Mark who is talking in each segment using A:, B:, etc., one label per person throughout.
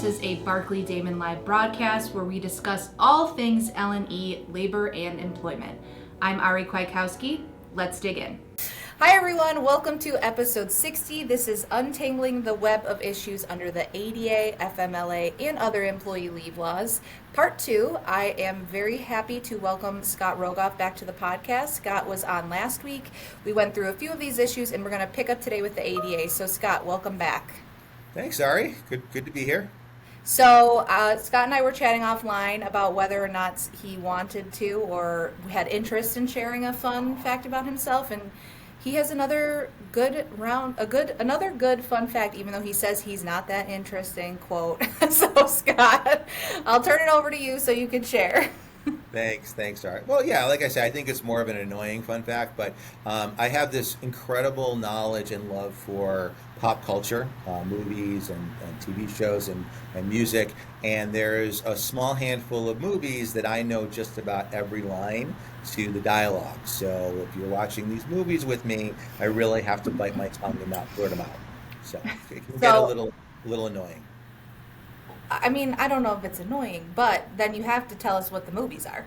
A: is a Barclay Damon live broadcast where we discuss all things L&E, labor, and employment. I'm Ari Kwiatkowski. Let's dig in. Hi everyone, welcome to episode 60. This is Untangling the Web of Issues under the ADA, FMLA, and other employee leave laws. Part 2, I am very happy to welcome Scott Rogoff back to the podcast. Scott was on last week. We went through a few of these issues and we're going to pick up today with the ADA. So Scott, welcome back.
B: Thanks, Ari. Good to be here.
A: So Scott and I were chatting offline about whether or not he wanted to or had interest in sharing a fun fact about himself, and he has another good fun fact, even though he says he's not that interesting, quote. So Scott, I'll turn it over to you so you can share.
B: Thanks, Ari. Well, yeah, like I said, I think it's more of an annoying fun fact, but I have this incredible knowledge and love for pop culture, movies and TV shows and music, and there's a small handful of movies that I know just about every line to the dialogue. So if you're watching these movies with me, I really have to bite my tongue and not blurt them out. So it can get a little annoying.
A: I mean, I don't know if it's annoying, but then you have to tell us what the movies are.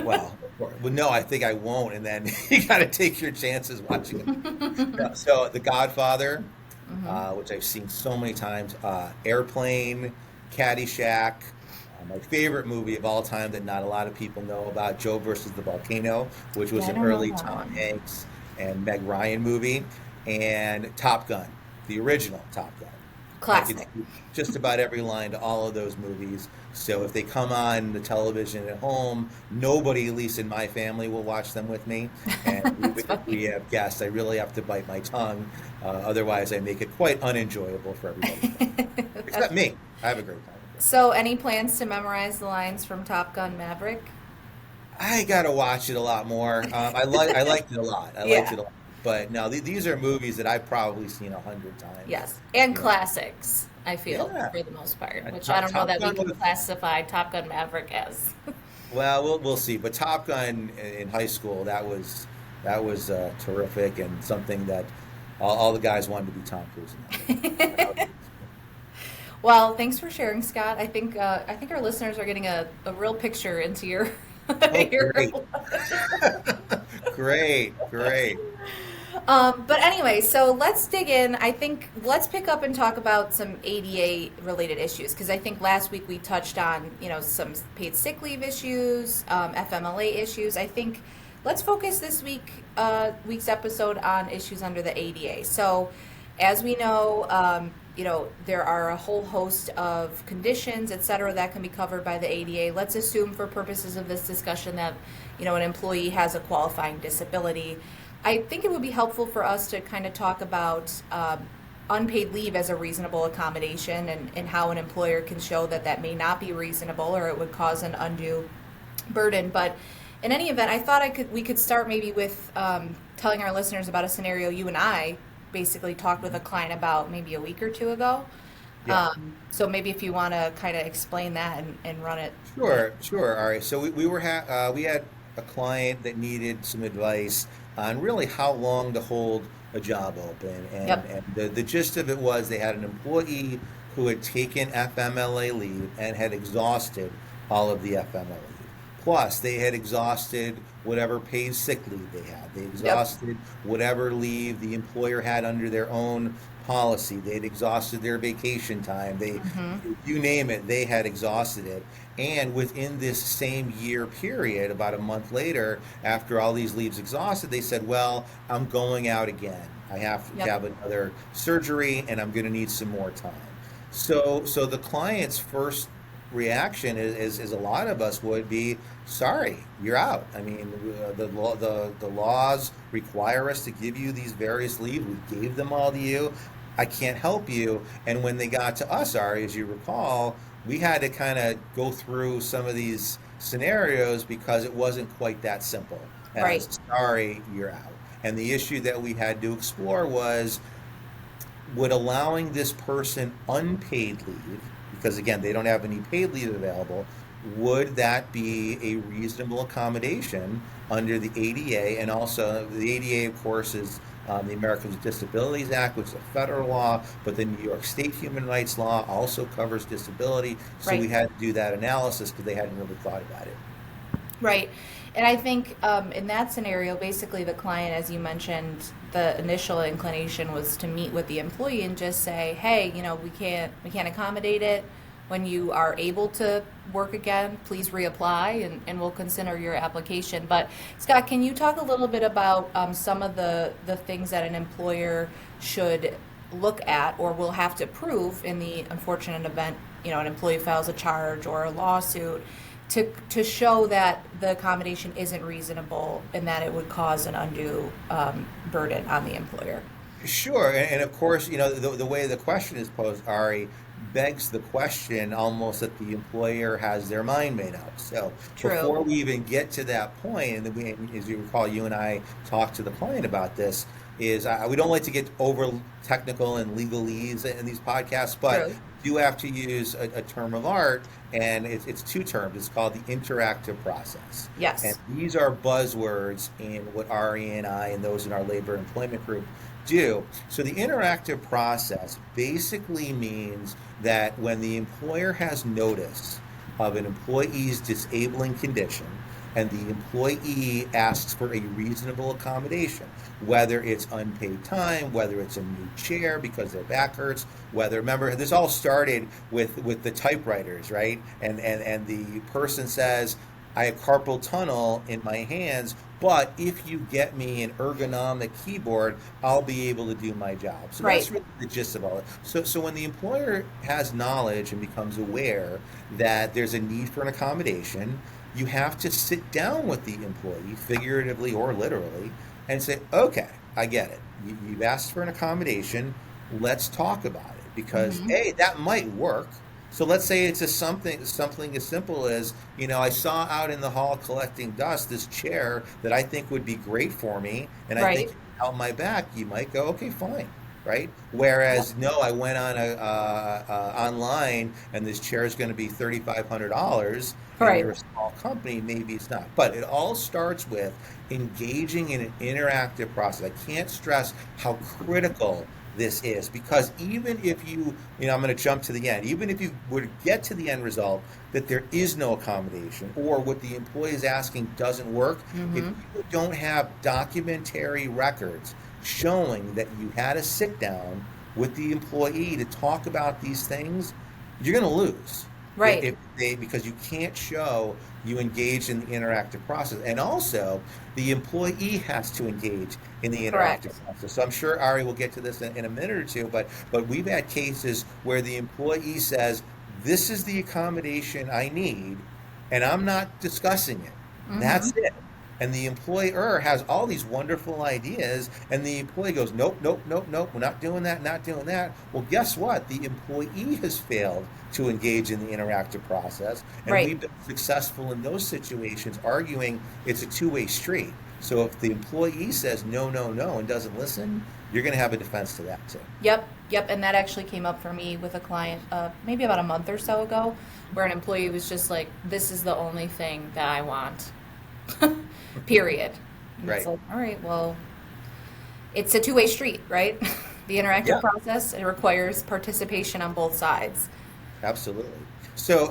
B: Well, no, I think I won't, and then you got to take your chances watching them. So, The Godfather, which I've seen so many times, Airplane, Caddyshack, my favorite movie of all time that not a lot of people know about, Joe versus the Volcano, which was an early Tom Hanks and Meg Ryan movie, and Top Gun, the original Top Gun.
A: Classic.
B: Just about every line to all of those movies. So if they come on the television at home, nobody, at least in my family, will watch them with me. And we have guests. I really have to bite my tongue. Otherwise, I make it quite unenjoyable for everybody. Except me. I have a great time.
A: So any plans to memorize the lines from Top Gun Maverick?
B: I got to watch it a lot more. I liked it a lot. I liked it a lot. But no, these are movies that I've probably seen 100 times.
A: Yes, and classics, I feel, for the most part, which I don't know that we can classify Top Gun Maverick as.
B: Well, we'll see. But Top Gun in high school, that was terrific and something that all the guys wanted to be Tom Cruise.
A: Well, thanks for sharing, Scott. I think our listeners are getting a real picture into your.
B: Great.
A: But anyway, so let's dig in. I think let's pick up and talk about some ADA related issues, because I think last week we touched on, some paid sick leave issues, FMLA issues. I think let's focus this week's episode on issues under the ADA. So as we know, there are a whole host of conditions, et cetera, that can be covered by the ADA. Let's assume for purposes of this discussion that, an employee has a qualifying disability. I think it would be helpful for us to kind of talk about unpaid leave as a reasonable accommodation and how an employer can show that may not be reasonable or it would cause an undue burden. But in any event, I thought we could start maybe with telling our listeners about a scenario you and I basically talked with a client about maybe a week or two ago. Yeah. So maybe if you want to kind of explain that and run it.
B: Sure. All right. So we had a client that needed some advice on really how long to hold a job open. And the gist of it was they had an employee who had taken FMLA leave and had exhausted all of the FMLA leave. Plus, they had exhausted whatever paid sick leave they had. They exhausted whatever leave the employer had under their own policy. They'd exhausted their vacation time. You name it, they had exhausted it. And within this same year period, about a month later, after all these leaves exhausted, they said, well, I'm going out again. I have to have another surgery and I'm going to need some more time. So the client's first reaction is a lot of us would be, sorry, you're out. I mean, the laws require us to give you these various leave. We gave them all to you. I can't help you. And when they got to us, Ari, as you recall, we had to kind of go through some of these scenarios because it wasn't quite that simple.
A: Right.
B: Sorry, you're out. And the issue that we had to explore was, would allowing this person unpaid leave, because again, they don't have any paid leave available, would that be a reasonable accommodation under the ADA? And also, the ADA, of course, is the Americans with Disabilities Act, which is a federal law, but the New York State human rights law also covers disability. So
A: Right.
B: we had to do that analysis because they hadn't really thought about it.
A: Right. And I think in that scenario, basically the client, as you mentioned, the initial inclination was to meet with the employee and just say, hey, we can't accommodate it. When you are able to work again, please reapply and we'll consider your application. But Scott, can you talk a little bit about some of the things that an employer should look at or will have to prove in the unfortunate event, an employee files a charge or a lawsuit to show that the accommodation isn't reasonable and that it would cause an undue burden on the employer?
B: Sure, and of course, the way the question is posed, Ari, begs the question almost that the employer has their mind made up. So
A: True.
B: before we even get to that point, and as you recall, you and I talked to the client about this, is we don't like to get over technical and legalese in these podcasts, but
A: True.
B: you have to use a term of art, and it's two terms. It's called the interactive process.
A: Yes.
B: And these are buzzwords in what Ari and I and those in our labor employment group do. So the interactive process basically means that when the employer has notice of an employee's disabling condition and the employee asks for a reasonable accommodation, whether it's unpaid time, whether it's a new chair because their back hurts, remember, this all started with the typewriters, right? And the person says, I have carpal tunnel in my hands, but if you get me an ergonomic keyboard, I'll be able to do my job. So
A: Right.
B: that's really the gist of all it. So when the employer has knowledge and becomes aware that there's a need for an accommodation, you have to sit down with the employee, figuratively or literally, and say, okay, I get it. You've asked for an accommodation. Let's talk about it because, A, that might work. So let's say it's something as simple as, I saw out in the hall collecting dust this chair that I think would be great for me, and I
A: Right.
B: think out my back, you might go, okay, fine, right? Whereas, no, I went on online, and this chair is going to be $3,500, and
A: Right.
B: you're a small company, maybe it's not. But it all starts with engaging in an interactive process. I can't stress how critical this is, because even if I'm going to jump to the end, even if you were to get to the end result that there is no accommodation or what the employee is asking doesn't work, if you don't have documentary records showing that you had a sit down with the employee to talk about these things, you're going to lose.
A: Right.
B: Because you can't show you engage in the interactive process. And also, the employee has to engage in the interactive
A: Correct.
B: process. So I'm sure Ari will get to this in a minute or two, but we've had cases where the employee says, this is the accommodation I need, and I'm not discussing it. That's it. And the employer has all these wonderful ideas, and the employee goes, nope, nope, nope, nope, we're not doing that, not doing that. Well, guess what? The employee has failed to engage in the interactive process, and
A: Right.
B: we've been successful in those situations, arguing it's a two-way street. So if the employee says no, no, no, and doesn't listen, you're going to have a defense to that too.
A: Yep. And that actually came up for me with a client maybe about a month or so ago, where an employee was just like, this is the only thing that I want. Period. And
B: Right.
A: It's like, all right, well, it's a two-way street, right? The interactive
B: Yeah.
A: process, it requires participation on both sides.
B: Absolutely. So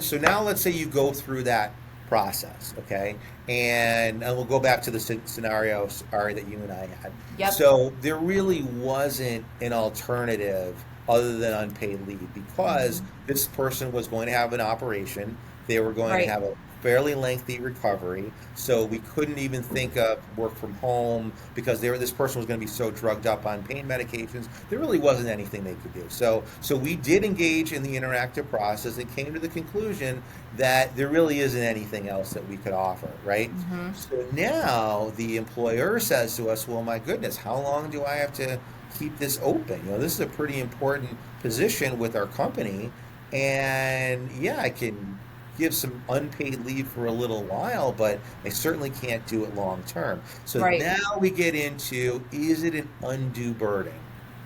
B: so now let's say you go through that process, okay, and we'll go back to the scenario, Ari, that you and I had.
A: Yep.
B: So there really wasn't an alternative other than unpaid leave because this person was going to have an operation. They were going
A: Right.
B: to have a fairly lengthy recovery, so we couldn't even think of work from home because this person was going to be so drugged up on pain medications. There really wasn't anything they could do. So we did engage in the interactive process and came to the conclusion that there really isn't anything else that we could offer, right? So now the employer says to us, well, my goodness, how long do I have to keep this open? This is a pretty important position with our company, and yeah, I can give some unpaid leave for a little while, but I certainly can't do it long term. So
A: Right.
B: now we get into, is it an undue burden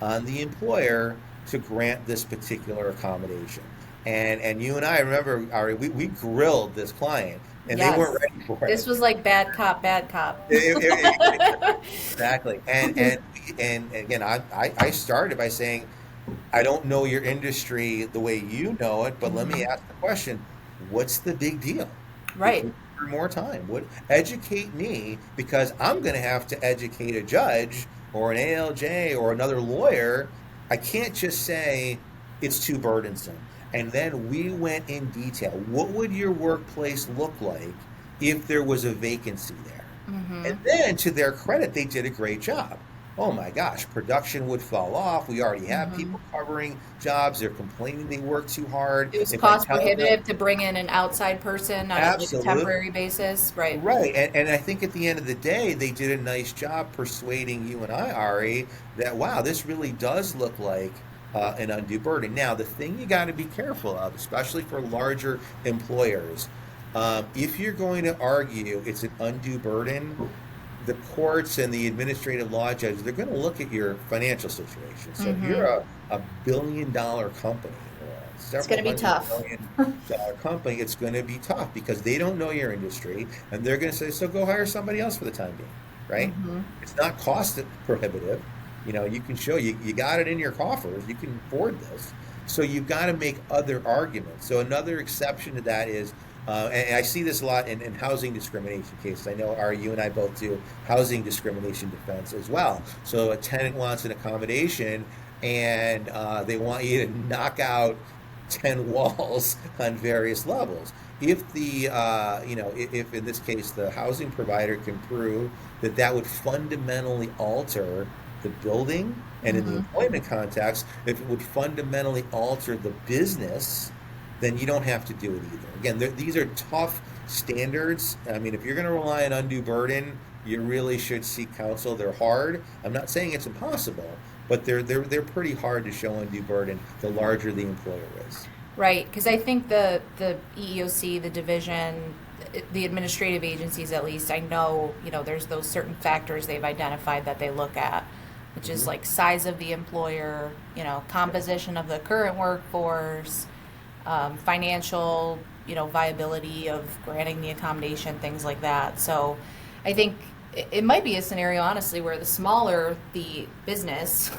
B: on the employer to grant this particular accommodation?
C: And you and I remember, Ari, we grilled this client, and they weren't
A: Yes.
C: ready for
A: This
C: it.
A: was like bad cop, bad cop.
C: Exactly. And again, I started by saying, I don't know your industry the way you know it, but let me
A: Mhm.
C: ask the question, what's the big deal? If
A: Right.
C: we spend more time, would educate me, because I'm going to have to educate a judge or an ALJ or another lawyer. I can't just say it's too burdensome. And then we went in detail. What would your workplace look like if there was a vacancy there? And
A: Hmm.
C: then, to their credit, they did a great job. Oh my gosh, production would fall off. We already have
A: Hmm.
C: people covering jobs. They're complaining they work too hard.
A: It was
C: If I
A: cost
C: tell them,
A: prohibitive to bring in an outside person on a like a
C: absolutely.
A: temporary basis. Right.
C: Right. And I think at the end of the day, they did a nice job persuading you and I, Ari, that wow, this really does look like an undue burden. Now, the thing you got to be careful of, especially for larger employers, if you're going to argue it's an undue burden, the courts and the administrative law judges, they're going to look at your financial situation. So if you're
A: Hmm.
C: a billion-dollar company or a
A: It's
C: several
A: going to be
C: hundred
A: tough.
C: million dollar company, it's going to be tough because they don't know your industry, and they're going to say, so go hire somebody else for the time being, right?
A: Hmm.
C: It's not cost prohibitive. You can show you got it in your coffers. You can afford this. So you've got to make other arguments. So another exception to that is, and I see this a lot in housing discrimination cases. I know, Ari, you and I both do housing discrimination defense as well. So a tenant wants an accommodation, and they want you to knock out 10 walls on various levels. If if in this case the housing provider can prove that that would fundamentally alter the building, and in the
A: Hmm.
C: employment context, if it would fundamentally alter the business, then you don't have to do it either. Again, these are tough standards. I mean, if you're going to rely on undue burden, you really should seek counsel. They're hard. I'm not saying it's impossible, but they're pretty hard to show undue burden the larger the employer is.
A: Right, because I think the EEOC, the division, the administrative agencies, at least, I know, there's those certain factors they've identified that they look at, which is
C: Hmm.
A: like size of the employer, composition of the current workforce, financial, viability of granting the accommodation, things like that. So I think it might be a scenario, honestly, where the smaller the business,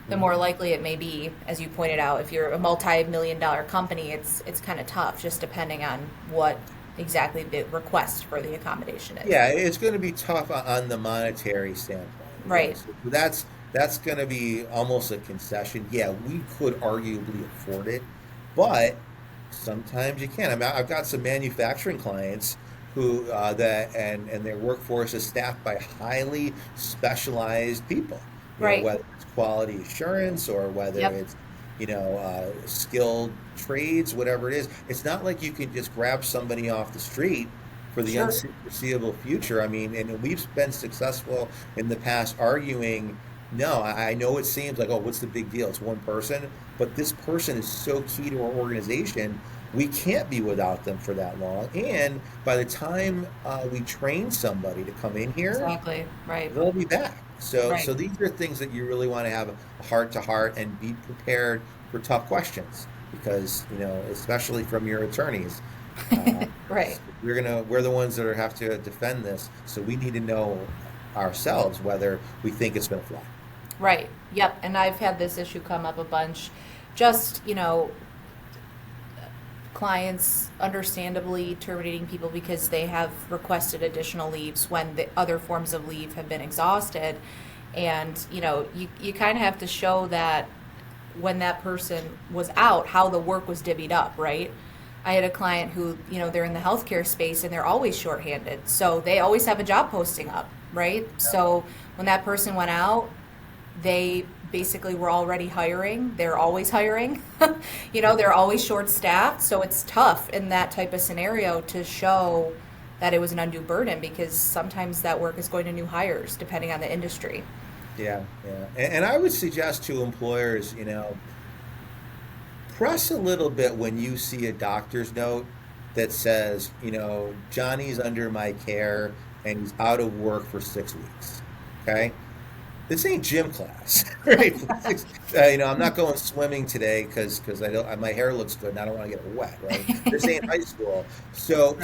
A: the more
C: Hmm.
A: likely it may be, as you pointed out, if you're a multi-million-dollar company, it's kind of tough, just depending on what exactly the request for the accommodation is.
C: Yeah, it's going to be tough on the monetary standpoint. Again,
A: Right.
C: so that's going to be almost a concession. Yeah, we could arguably afford it, but sometimes you can't. I mean, I've got some manufacturing clients who and their workforce is staffed by highly specialized people.
A: Right.
C: Whether it's quality assurance or whether
A: Yep.
C: it's skilled trades, whatever it is. It's not like you can just grab somebody off the street for the
A: Sure.
C: unforeseeable future. I mean, and we've been successful in the past arguing. No, I know it seems like, oh, what's the big deal? It's one person, but this person is so key to our organization. We can't be without them for that long. And by the time we train somebody to come in here,
A: Exactly. Right.
C: they'll be back. So
A: Right.
C: these are things that you really want to have a heart to heart and be prepared for tough questions because especially from your attorneys. Uh,
A: Right.
C: we're the ones that have to defend this, so we need to know ourselves whether we think it's going to fly.
A: Right. Yep. And I've had this issue come up a bunch. Just, clients understandably terminating people because they have requested additional leaves when the other forms of leave have been exhausted. And, you kind of have to show that when that person was out, how the work was divvied up, right? I had a client who, they're in the healthcare space and they're always shorthanded. So they always have a job posting up, right? So when that person went out, they basically were already hiring. They're always hiring. They're always short staffed. So it's tough in that type of scenario to show that it was an undue burden because sometimes that work is going to new hires depending on the industry.
C: Yeah, yeah. And I would suggest to employers, press a little bit when you see a doctor's note that says, Johnny's under my care and he's out of work for 6 weeks. Okay?
B: this ain't gym class, right? I'm not going swimming today because my hair looks good and I don't want to get wet, right? This ain't high school. So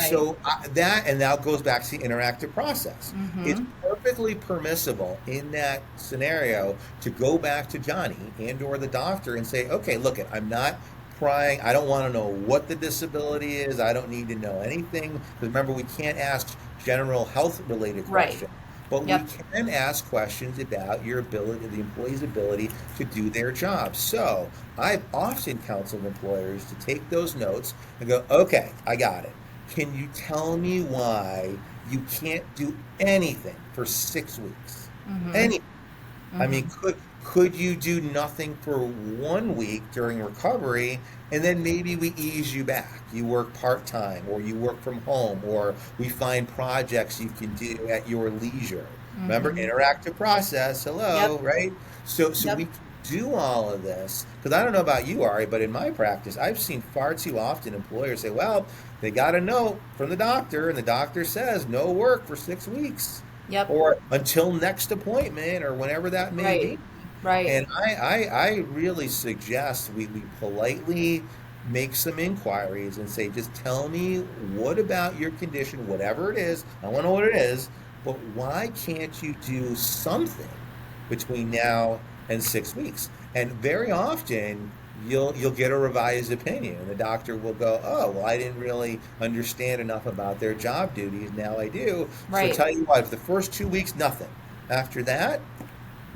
B: that goes back to the interactive process.
A: Mm-hmm.
B: It's perfectly permissible in that scenario to go back to Johnny and or the doctor and say, okay, look, I'm not prying. I don't want to know what the disability is. I don't need to know anything. Because remember, we can't ask general health related questions. But we can ask questions about your ability, the employee's ability to do their job. So I've often counseled employers to take those notes and go, okay, I got it. Can you tell me why you can't do anything for 6 weeks?
A: Mm-hmm.
B: Anything.
A: Mm-hmm.
B: I mean, could you do nothing for 1 week during recovery, and then maybe we ease you back? You work part-time, or you work from home, or we find projects you can do at your leisure. Mm-hmm. Remember, interactive process, right? So we can do all of this, because I don't know about you, Ari, but in my practice, I've seen far too often employers say, well, they got a note from the doctor, and the doctor says no work for 6 weeks.
A: Yep.
B: Or until next appointment, or whenever that may be.
A: Right.
B: And I really suggest we politely make some inquiries and say, just tell me, what about your condition, whatever it is, I want to know what it is, but why can't you do something between now and 6 weeks? And very often, you'll get a revised opinion, and the doctor will go, oh, well, I didn't really understand enough about their job duties, now I do.
A: Right.
B: So tell you what, for the first 2 weeks, nothing. After that,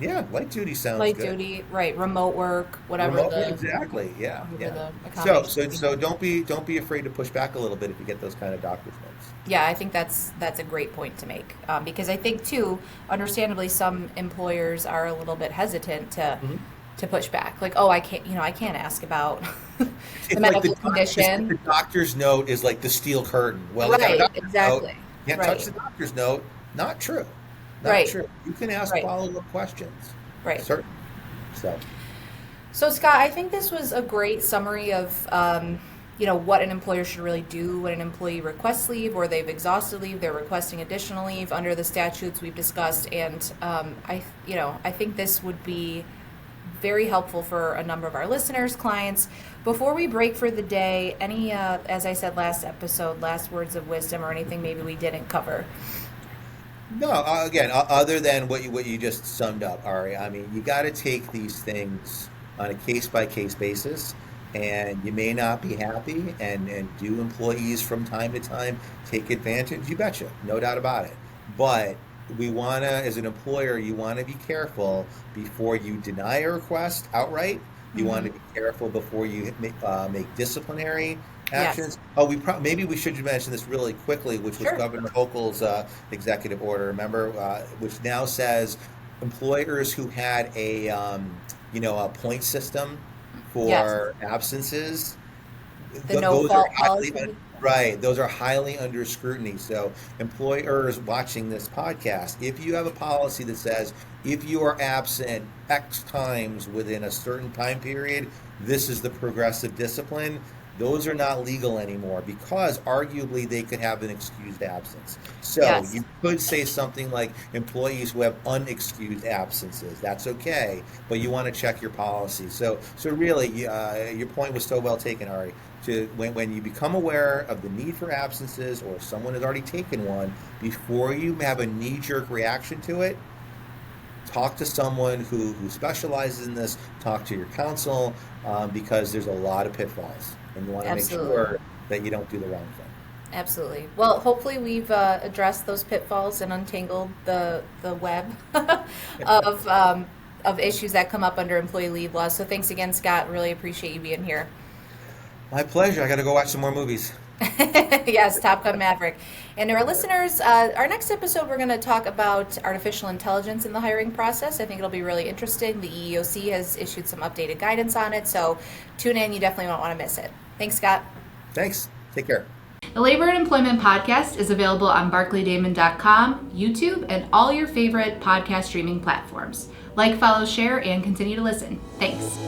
B: yeah, light duty sounds good.
A: Light duty, right? Remote work, whatever.
B: Exactly. Yeah.
A: The
B: So don't be afraid to push back a little bit if you get those kind of doctor's notes.
A: Yeah, I think that's a great point to make, because I think too, understandably, some employers are a little bit hesitant to push back. Like, oh, I can't ask about the medical condition.
B: The doctor's note is like the steel curtain. Well,
A: right, exactly.
B: Can't touch the doctor's note. Not true. Not true. You can ask follow-up questions.
A: Right.
B: Certainly. So,
A: Scott, I think this was a great summary of, what an employer should really do when an employee requests leave, or they've exhausted leave, they're requesting additional leave under the statutes we've discussed. And, I think this would be very helpful for a number of our listeners, clients. Before we break for the day, any, as I said last episode, last words of wisdom or anything maybe we didn't cover?
B: No, again, other than what you just summed up, Ari, I mean, you got to take these things on a case-by-case basis, and you may not be happy, and do employees from time to time take advantage? You betcha, no doubt about it. But we want to, as an employer, you want to be careful before you deny a request outright. You want to be careful before you make disciplinary actions. Yes. Oh, maybe we should mention this really quickly, which was Governor Hochul's executive order. Remember, which now says employers who had a point system for absences.
A: The no-fault policy.
B: Right, those are highly under scrutiny. So employers watching this podcast, if you have a policy that says if you are absent X times within a certain time period, this is the progressive discipline. Those are not legal anymore, because arguably they could have an excused absence. So you could say something like employees who have unexcused absences. That's okay, but you want to check your policy. So really, your point was so well taken, Ari. When you become aware of the need for absences, or someone has already taken one, before you have a knee-jerk reaction to it, talk to someone who specializes in this. Talk to your counsel, because there's a lot of pitfalls. And you want to make sure that you don't do the wrong thing.
A: Absolutely. Well, hopefully we've addressed those pitfalls and untangled the web of issues that come up under employee leave laws. So thanks again, Scott. Really appreciate you being here.
B: My pleasure. I got to go watch some more movies.
A: Yes, Top Gun Maverick. And to our listeners, our next episode, we're going to talk about artificial intelligence in the hiring process. I think it'll be really interesting. The EEOC has issued some updated guidance on it, so tune in. You definitely won't want to miss it. Thanks, Scott.
B: Thanks. Take care.
A: The Labor and Employment Podcast is available on barclaydamon.com, YouTube, and all your favorite podcast streaming platforms. Like, follow, share, and continue to listen. Thanks.